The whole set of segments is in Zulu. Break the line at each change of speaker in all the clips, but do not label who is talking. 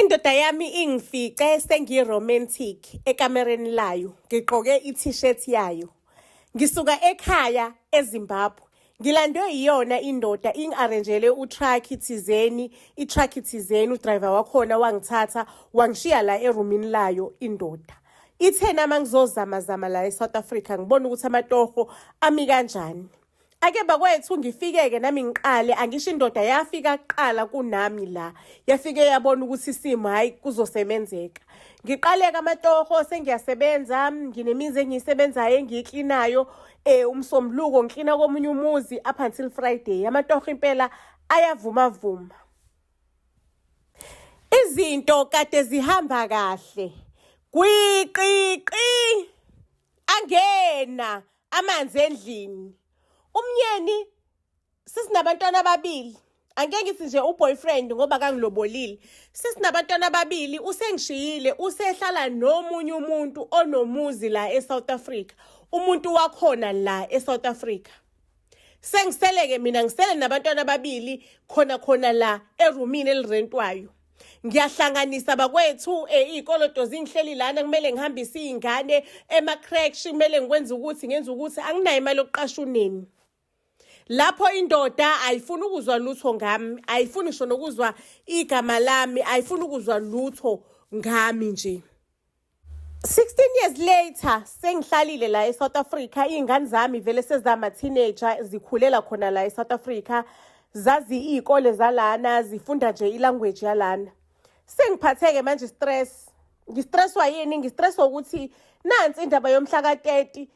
Indoda yami ingifice sengiromantic ekamereni layo, ngigqoke i-t-shirt yayo. Ngisuka ekhaya eZimbabwe. Ngilandwe iyona indoda ingi-arranjele utraki thizeni, itraki thizeni, udriver wakhona wangithatha, wangishiya la erumini layo indoda. Ithena mangizozama la eSouth Africa ngibona ukuthi amatoho ami kanjani. Ake bakwethu ngifike-ke nami ngiqale, angisho indoda yafika kuqala kunami la. Yafike yabona ukuthi isimo hayi kuzosemenzeka. Ngiqale-ke amatoho sengiyasebenza, nginemizi engiyisebenzayo engiyiklinayo, umsombuluko ngiklina komunye umuzi up until Friday. Amatoho impela ayavuma. Izinto kade zihamba kahle. Gwiqiqi angena amanzi endlini. Umyeni sisinabantwana ababili. Angeke ngithi nje uboyfriend ngoba kangilobolile. Sisinabantwana ababili, usengishiyile, usehlala nomunye umuntu onomuzi la eSouth Africa. Umuntu wakhona la eSouth Africa. Sengiseleke mina ngisele nabantwana ababili khona la erumini elirentwayo. Ngiyahlanganisa bakwethu izikolodo zingihleli lana, kumele ngihambise izingane ema-crèche, kumele ngenze ukuthi anginayo imali yokuqasha uneni. Lapho indoda ayifuni ukuzwa lutho ngami, ayifuni ngisho nokuzwa igama lami, ayifuni ukuzwa lutho ngami nje. 16 years later sengihlalile la eSouth Africa, izingane zami vele sezama teenager, zikhulela khona la eSouth Africa, zazi izikole zalana, zifunda nje ilanguage yalana. Sengiphatheke manje stress. Ngistresswa yini? Ngistresswa ukuthi nansi indaba yomhla ka-30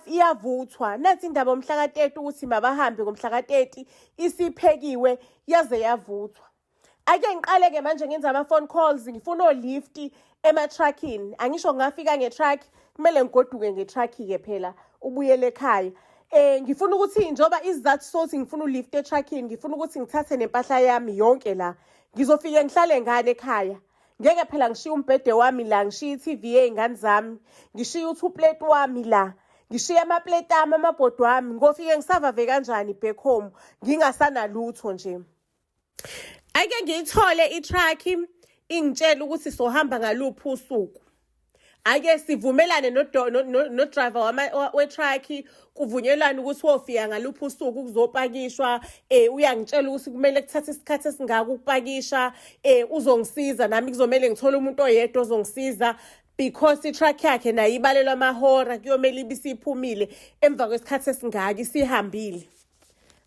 iyavuthwa. Nansi indaba yomhla ka-30 ukuthi mabahambe ngomhla ka-30 isiphekiwe yaze yavuthwa. Ake ngiqale-ke manje ngenza ama-phone calls, ngifuna olift ema-truckini. Angisho ngafika nge-truck, kumele ngigoduke nge-truck-ke phela ubuyele ekhaya. Ngifuna ukuthi njoba isizathu sokuthi ngifuna ulift etruckini, ngifuna ukuthi ngithathe nempahla yami yonke la. Ngizofike ngihlale ngane ekhaya. Ngeke phela ngishiye umbhede wami la, ngishiye i-TV yezingane zami, ngishiye u2-plate wami la, ngishiye ama-plate ami, amabhodi wami. Ngofike ngisavave kanjani back home ngingasana lutho nje. Ake ngiyithole itruck ingitshela ukuthi sohamba ngaluphi usuku. Ake sivumelane no-driver we-truck, kuvunyelwane ukuthi wofika ngaluphi usuku kuzopakishwa. Uyangitshela ukuthi kumele kuthathe isikhathi esingaka ukupakisha, uzongisiza nami kuzomele ngithole umuntu oyedwa ozongisiza because i-truck yakhe nayo ibalelwa amahora, kuyomele ibisiphumile emva kwesikhathi esingaka isihambile.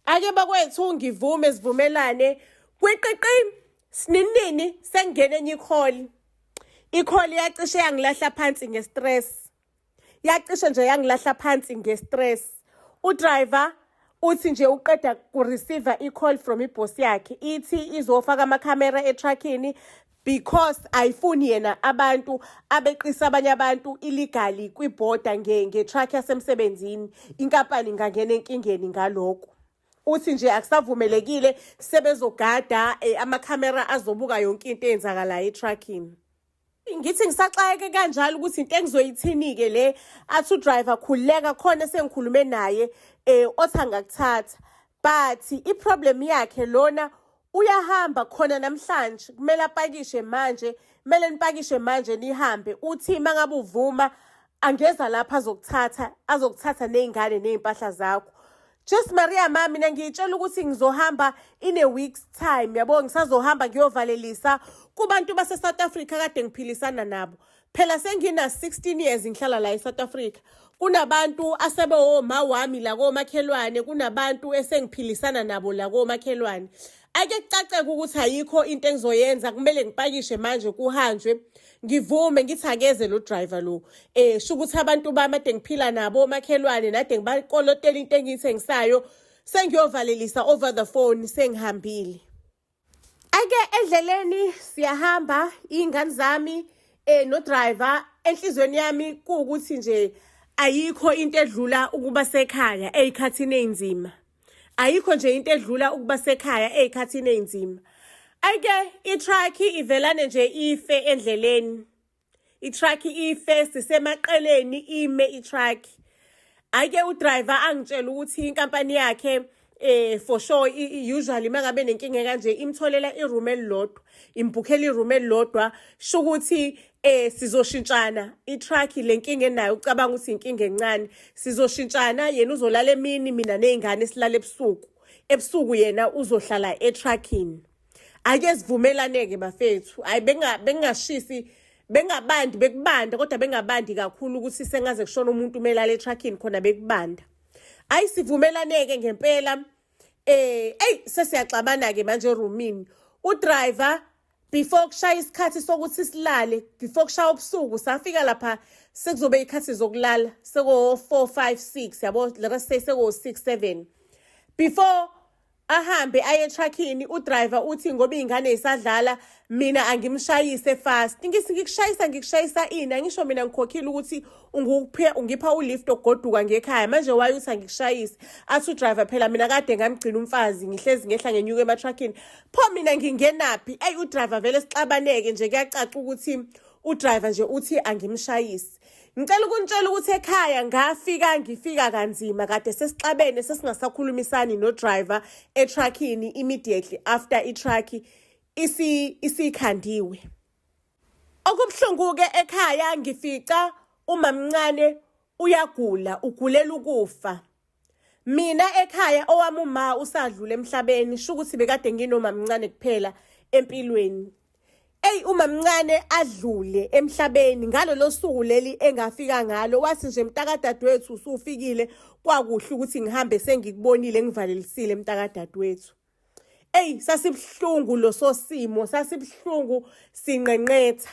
Ake bakwethu ngivume sivumelane, kwiqiqi sininini sengene enye ikholi. Ikholi yacishe yangilahla phansi ngestress. Yacishe nje yangilahla phansi ngestress. Udriver uthi nje uqeda ku-receive i-call from iboss yakhe. Ithi izofaka amakhamera etruckini because ayifuni yena abantu abeqisa abanye abantu illegally kwiborder nge-truck yasemsebenzini. Inkampani ingangena enkingeni ngalokho. Uthi nje akusavumelekile sebezogada amakhamera azobuka yonke into eyenzakalayo etruckini. Ngithi ngisaxayeke kanjalo ukuthi into engizoyithini-ke le, athi udriver khululeka khona sengikhulume naye othi angakuthatha. But iproblem yakhe lona uyahamba khona namhlanje, kumele apakishe manje, kumele nipakishe manje nihambe. Uthi mangabe uvuma angeza lapha azokuthatha nezingane nezimpahla zakho. Just Maria mami, mina ngiyitshela ukuthi ngizohamba in a week's time. Yabo ngisazohamba ngiyovalelisa kubantu base South Africa kade ngiphilisana nabo. Phela sengina 16 years ngihlala la eSouth Africa. Kunabantu asebewoma wami la komakhelwane, kunabantu esengiphilisana nabo la komakhelwane. Ake kucace ukuthi ayikho into engizoyenza, kumele ngipakishe manje kuhanjwe. Ngivume ngithakeze lo driver lo. Sho ukuthi abantu bami ade ngiphila nabo omakhelwane nade ngibakolotela into engiyithengisayo, sengiyovalelisa over the phone sengihambile. Ake endleleni siyahamba izingane zami no driver, enhlizweni yami kuukuthi nje ayikho into edlula ukuba sekhaya ezikhathini ezimba. Ayikho nje into edlula ukuba sekhaya ezikhathini ezimba. Ake itruck ivelane nje ife endleleni. Itruck ife sisemaqeleni ime itruck. Ake udriver angitshela ukuthi inkampani yakhe for sure usually mangabe nenkinga kanje imtholela iroom elilodwa, imbhukhela iroom elilodwa, shukuthi sizoshintshana itruck lenkinga enayo ucabanga ukuthi inkinga encane, sizoshintshana yena uzolala emini mina nezingane silala ebusuku yena uzohlala etruckini. Ake sivumelaneke bafethu, hayi bengashisi bengabandi bekubanda kodwa bengabandi kakhulu ukuthi sengaze kushona umuntu umelala etruckini khona bekubanda. Ayisivumelaneke ngempela. Sesiyaxabana ke manje eroomini. Udriver before kushaya isikhathi sokuthi silale, before kushaya ubusuku safika lapha sekuzobe ikhathi zokulala seko 4 5 6 yabo, let's say seko 6 7. Before ahambe aye truckini udriver uthi ngoba izingane isadlala mina angimshayise fast. Ngikushayisa ini, angisho mina ngikhokhile ukuthi ungipha ulift ogoduka ngekhaya, manje waye uthi angikushayise. Athi udriver phela mina kade ngamgcina umfazi ngihlezi ngehla ngenyuke ematruckini, pho mina ngingenaphi? Udriver vele sixabaneke nje, kuyacaca ukuthi udriver nje uthi angimshayisi. Ngicela ukunitshela ukuthi ekhaya ngifika kanzima, kade sesixabene sesingasakhulumisani no driver etruckini immediately after itruck isikhandiwe. Okubhlungu ke ekhaya ngifica umamncane uyagula, ugulela ukufa. Mina ekhaya owami uma usadlula emhlabeni, shukuthi bekade nginomamncane kuphela empilweni. Umamncane adlule emhlabeni ngalo losuku leli engafika ngalo, wathi nje mntakadadewethu usufikile, kwakuhle ukuthi ngihambe sengikubonile ngivalelisile mntakadadewethu. Sasibhlungu lo sosimo, sasibhlungu sinqenqetha.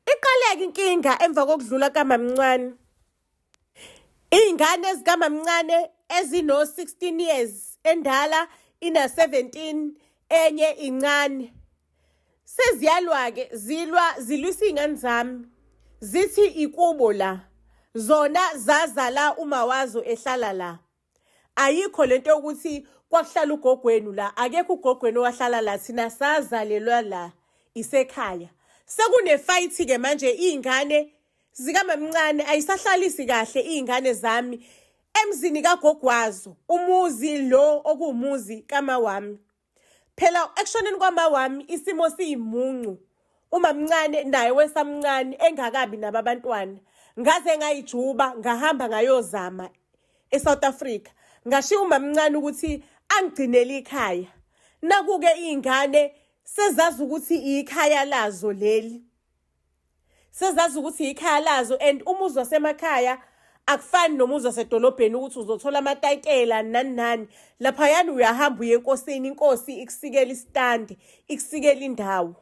Iqaleke inkinga emva kokudlula kaMamncane. Izingane ezikaMamncane ezino 16 years, endala ina 17, enye incane. Seziyalwa-ke zilwisa izingane zami, zithi ikubo la, zona zazala uma wazo ehlala la. Ayikho lento yokuthi kwakuhlala ugogwenu la, akekho ugogwenu owahlala la, thina sazalelwa la isekhaya. Sekune fight ke manje izingane zikaMamncane ayisahlalisi kahle izingane zami emzini kagogwazo, umuzi lo okuwumuzi kama wami. Phela ekushoneni kwama wami isimo siyimuncu. UMamncane naye wesamncane engakabi nabantwana. Ngaze ngayijuba ngahamba ngayozama eSouth Africa. Ngashiya uMamncane ukuthi angigcinele ikhaya. Nakuke izingane sezazi ukuthi ikhaya lazo leli. Sezazi ukuthi ikhaya lazo, and umuzi wasemakhaya akufani nomuzi wasedolobheni ukuthi uzothola amatayitela nani. Lapha yana uyahamba uye enkosini, inkosi ikusikela istandi, ikusikela indawo.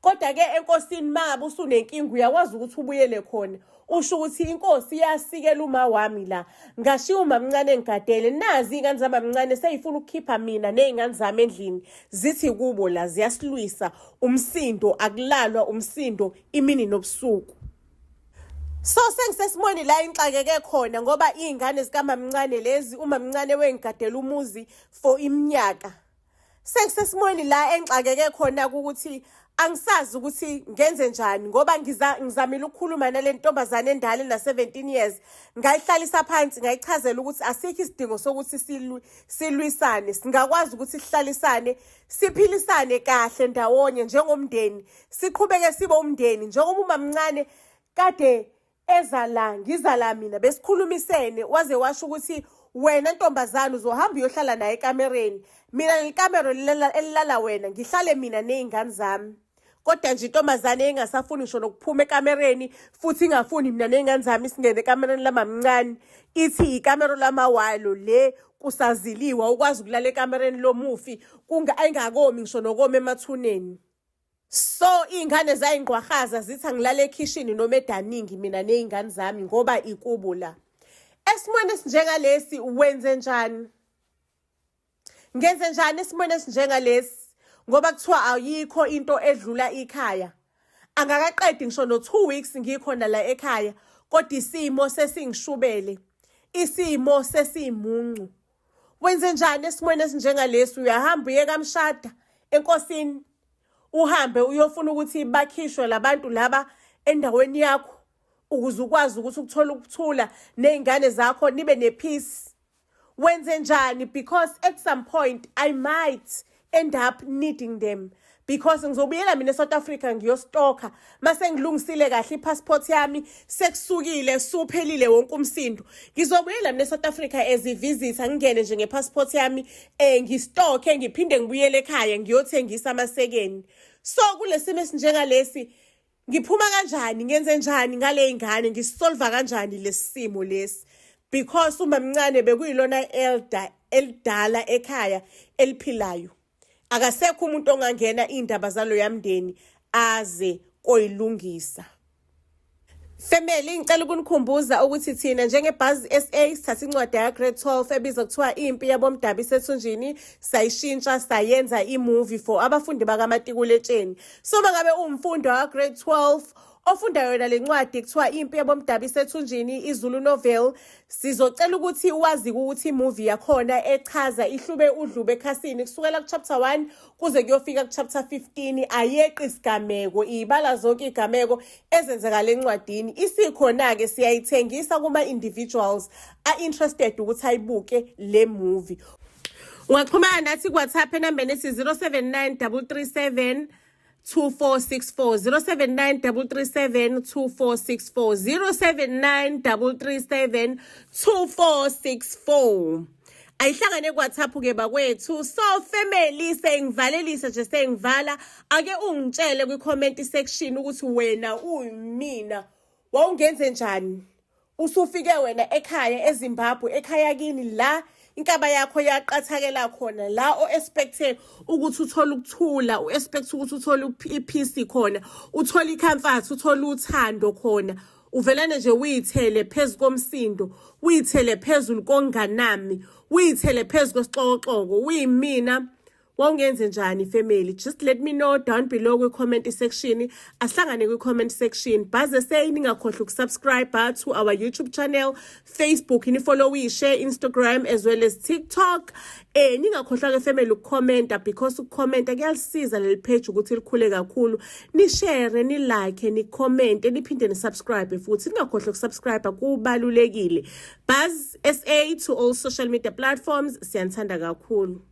Kodwa ke enkosini mangabe usunenkinga uyakwazi ukuthi ubuyele khona. Usho ukuthi inkosi iyasikela uma wami la. Ngashiya uMamncane ngigadele, nazi izingane zamaMncane seyifuna ukukhipha mina nezingane zami endlini. Zithi kubo la ziyasilwisa, umsindo akulalwa, umsindo imini nobusuku. So sengisesimoni la inxakeke khona ngoba izingane zikaMamncane lezi uMamncane wengigadela umuzi for iminyaka. Sengisesimoni la enxakeke khona ukuthi angisazi ukuthi ngenze njani ngoba ngizamile ukukhuluma nale ntombazane endala na 17 years, ngayihlalisa phansi ngayichazela ukuthi asikho isidingo sokuthi silwisane, singakwazi ukuthi sihlalisane siphilisane kahle ndawonye njengomndeni, siqhubeke sibe umndeni njengoba uMamncane kade ezala ngizala mina besikhulumisene waze washo ukuthi wena ntombazana uzohamba uyohlala naye ekamereni, mina lekamero elilala wena ngihlale mina nezingane zami. Kodwa nje intombazane engasafuni ngisho nokuphuma ekamereni futhi ingafuni mina nezingane zami singene ekamereni laMamncane, ithi ikamero lamawalo le kusaziliwa ukwazi ukulala ekamereni lomufi ayingakomi ngisho nokoma emathuneni. So izingane zayingqwahaza zithi angilala ekhishini noma edaningi mina nezingane zami ngoba ikubo la. Esimweni esinjengalesi wenze njani? Ngenze njani esimweni esinjengalesi? Ngoba kuthiwa ayikho into edlula ikhaya. Angakaqedi ngisho no 2 weeks ngikhona la ekhaya, kodwa isimo sesingishubele. Isimo sesimuncu. Wenze njani esimweni esinjengalesi? Uyahamba uye kaMshada enkosini, uhambe uyofuna ukuthi bakhishwe labantu laba endaweni yakho ukuze ukwazi ukuthi ukuthola ukuthula nezingane zakho nibe nepeace. wenze njani, because at some point I might end up needing them, because ngizobuyela mina eSouth Africa ngiyostokha mase ngilungisile kahle ipassport yami sekusukile suphelile wonke umsindo. Ngizobuyela mina eSouth Africa as a visitor ngingene nje ngepassport yami ngistokhe ngiphinde ngibuyele ekhaya ngiyothengisa amasekeni. So kulesimo esinjengalesi ngiphuma kanjani, ngenze njani ngale ingane, ngisolve kanjani lesimo lesi, because uma mncane bekuyilona eldala ekhaya eliphilayo. Akasekho umuntu ongangena indaba zalo yamndeni aze koyilungisa. Family, ngicela ukunikhumbuza ukuthi thina njengeBuzz SA sithatha incwadi ya grade 12 ebizwa kuthiwa Impi Yabomdabu Isethunjini, sayishintsha sayenza imovie for abafundi bakaMatikuletsheni. So mangabe umfundi wa grade 12 ofunda yona lencwadi kuthiwa Impi Yabomdabu Isethunjini, iZulu novel, sizocela ukuthi wazi ukuthi imovie yakhona echaza ihlube udlube ekhasini kusukela kuchapter 1 kuze kuyofika kuchapter 15, ayeqi isigameko, ibala zonke igameko ezenzeka lencwadini. Isikhona ke siyayithengisa kuma individuals are interested ukuthi ayibuke le movie. Ungaxhumana nathi ku-WhatsApp enambeni ethi 079 337 2464 079 337 2464 079 337 2464. Ayihlangane ku-WhatsApp ke bakwethu. So family, sengivalelisa nje sengivala, ake ungitshele kwi-comment section ukuthi wena uyimina wawungenze njani usufike wena ekhaya eZimbabwe, ekhaya kini la inkaba yakho yaqathakela khona, la o-expecte ukuthi uthole ukuthula, u-expecte ukuthi uthole ipeace khona, uthole icomfort, uthole uthando khona. Uvelane nje uyithele phezu komsindo, uyithele phezulu konganami, uyithele phezu kwesixoxoxo, uyimina. Wawungenze njani family? Just let me know down below kwi-comment section. Asihlangane kwi-comment section. Buzz SA, ningakhohlwa ukusubscribe to our YouTube channel, Facebook, nifollow, share, Instagram as well as TikTok. Ningakhohlwa ke family ukukhomenta, because ukukhomenta kuyalisiza leli page ukuthi likhule kakhulu. Ni share, ni like, ni comment, niphinde ni subscribe futhi. Ningakhohlwa ukusubscribe, kubalulekile. Buzz SA to all social media platforms. Siyanthanda kakhulu.